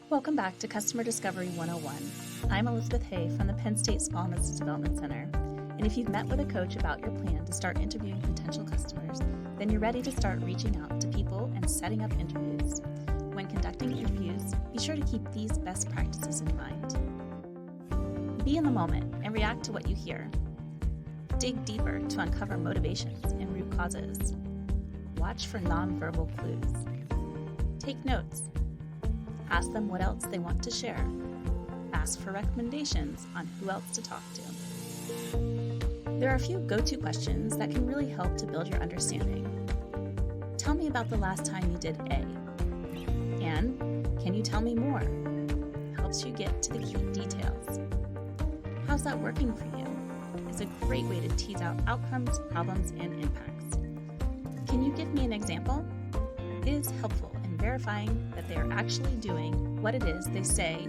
Welcome back to Customer Discovery 101. I'm Elizabeth Hay from the Penn State Small Business Development Center. And if you've met with a coach about your plan to start interviewing potential customers, then you're ready to start reaching out to people and setting up interviews. When conducting interviews, be sure to keep these best practices in mind. Be in the moment and react to what you hear. Dig deeper to uncover motivations and root causes. Watch for nonverbal clues. Take notes. Ask them what else they want to share. Ask for recommendations on who else to talk to. There are a few go-to questions that can really help to build your understanding. Tell me about the last time you did A. And can you tell me more? Helps you get to the key details. How's that working for you? Is a great way to tease out outcomes, problems, and impacts. Can you give me an example? It is helpful in verifying that they are actually doing what it is they say,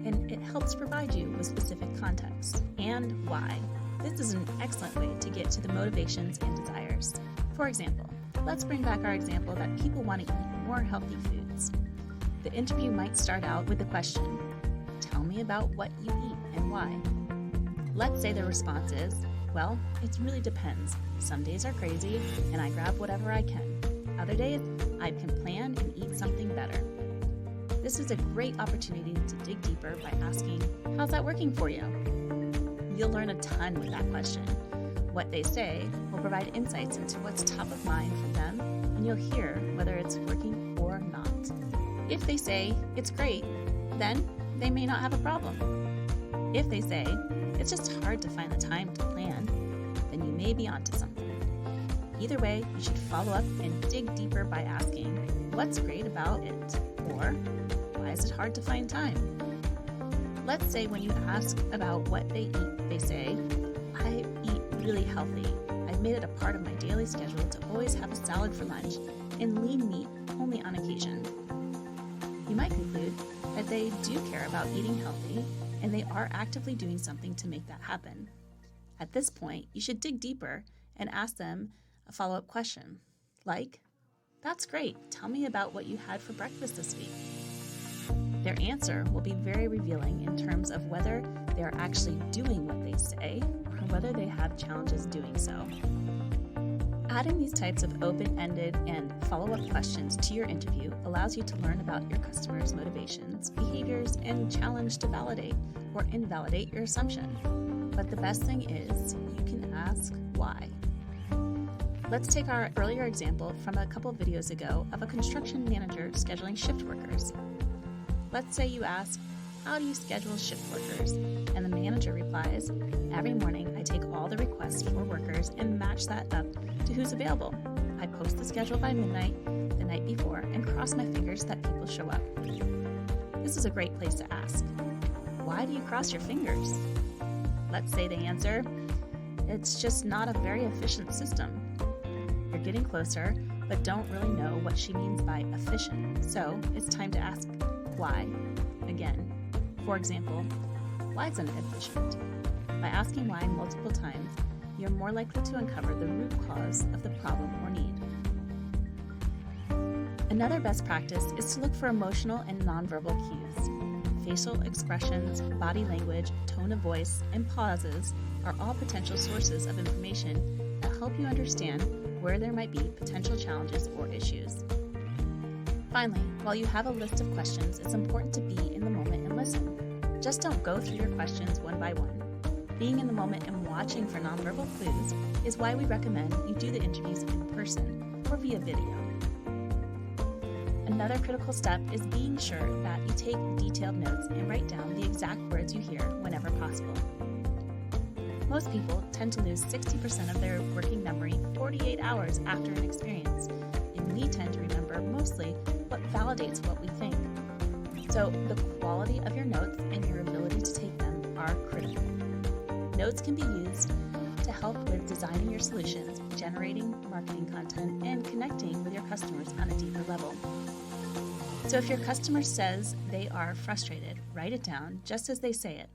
and it helps provide you with specific context and why. This is an excellent way to get to the motivations and desires. For example, let's bring back our example that people want to eat more healthy foods. The interview might start out with the question, "Tell me about what you eat and why." Let's say the response is, "Well, it really depends. Some days are crazy and I grab whatever I can. Other days, I can plan and eat something better." This is a great opportunity to dig deeper by asking, "How's that working for you?" You'll learn a ton with that question. What they say will provide insights into what's top of mind for them, and you'll hear whether it's working or not. If they say, "It's great," then they may not have a problem. If they say, "It's just hard to find the time to plan," then you may be onto something. Either way, you should follow up and dig deeper by asking, "What's great about it?" Or, "Why is it hard to find time?" Let's say when you ask about what they eat, they say, "I eat really healthy. I've made it a part of my daily schedule to always have a salad for lunch and lean meat only on occasion." You might conclude that they do care about eating healthy and they are actively doing something to make that happen. At this point, you should dig deeper and ask them a follow-up question, like, "That's great. Tell me about what you had for breakfast this week." Their answer will be very revealing in terms of whether they are actually doing what they say or whether they have challenges doing so. Adding these types of open-ended and follow-up questions to your interview allows you to learn about your customers' motivations, behaviors, and challenge to validate or invalidate your assumption. But the best thing is you can ask why. Let's take our earlier example from a couple videos ago of a construction manager scheduling shift workers. Let's say you ask, "How do you schedule shift workers?" And the manager replies, "Every morning I take all the requests for workers and match that up to who's available. I post the schedule by midnight the night before and cross my fingers that people show up." This is a great place to ask, "Why do you cross your fingers?" Let's say they answer, "It's just not a very efficient system." You're getting closer, but don't really know what she means by efficient, so it's time to ask why again. For example, why isn't it efficient? By asking why multiple times, you're more likely to uncover the root cause of the problem or need. Another best practice is to look for emotional and nonverbal cues. Facial expressions, body language, tone of voice, and pauses are all potential sources of information that help you understand where there might be potential challenges or issues. Finally, while you have a list of questions, it's important to be in the moment and listen. Just don't go through your questions one by one. Being in the moment and watching for nonverbal clues is why we recommend you do the interviews in person or via video. Another critical step is being sure that you take detailed notes and write down the exact words you hear whenever possible. Most people tend to lose 60% of their working memory 48 hours after an experience, and we tend to remember mostly what validates what we think. So the quality of your notes and your ability to take them are critical. Notes can be used to help with designing your solutions, generating marketing content, and connecting with your customers on a deeper level. So if your customer says they are frustrated, write it down just as they say it.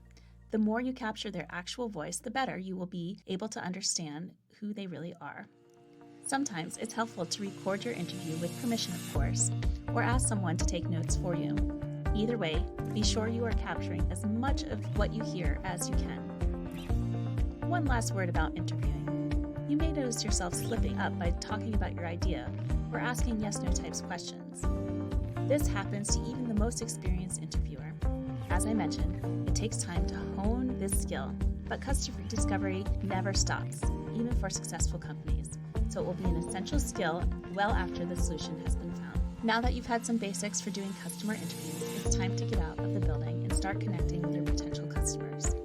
The more you capture their actual voice, the better you will be able to understand who they really are. Sometimes it's helpful to record your interview with permission, of course, or ask someone to take notes for you. Either way, be sure you are capturing as much of what you hear as you can. One last word about interviewing. You may notice yourself slipping up by talking about your idea or asking yes/no types questions. This happens to even the most experienced interviewer. As I mentioned, it takes time to hone this skill, but customer discovery never stops, even for successful companies. So it will be an essential skill well after the solution has been found. Now that you've had some basics for doing customer interviews, it's time to get out of the building and start connecting with your potential customers.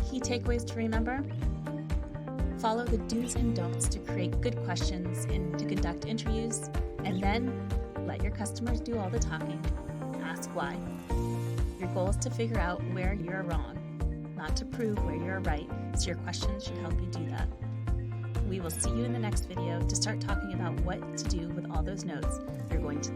Key takeaways to remember: follow the do's and don'ts to create good questions and to conduct interviews, and then let your customers do all the talking. Ask why. Your goal is to figure out where you're wrong, not to prove where you're right, so your questions should help you do that. We will see you in the next video to start talking about what to do with all those notes you're going to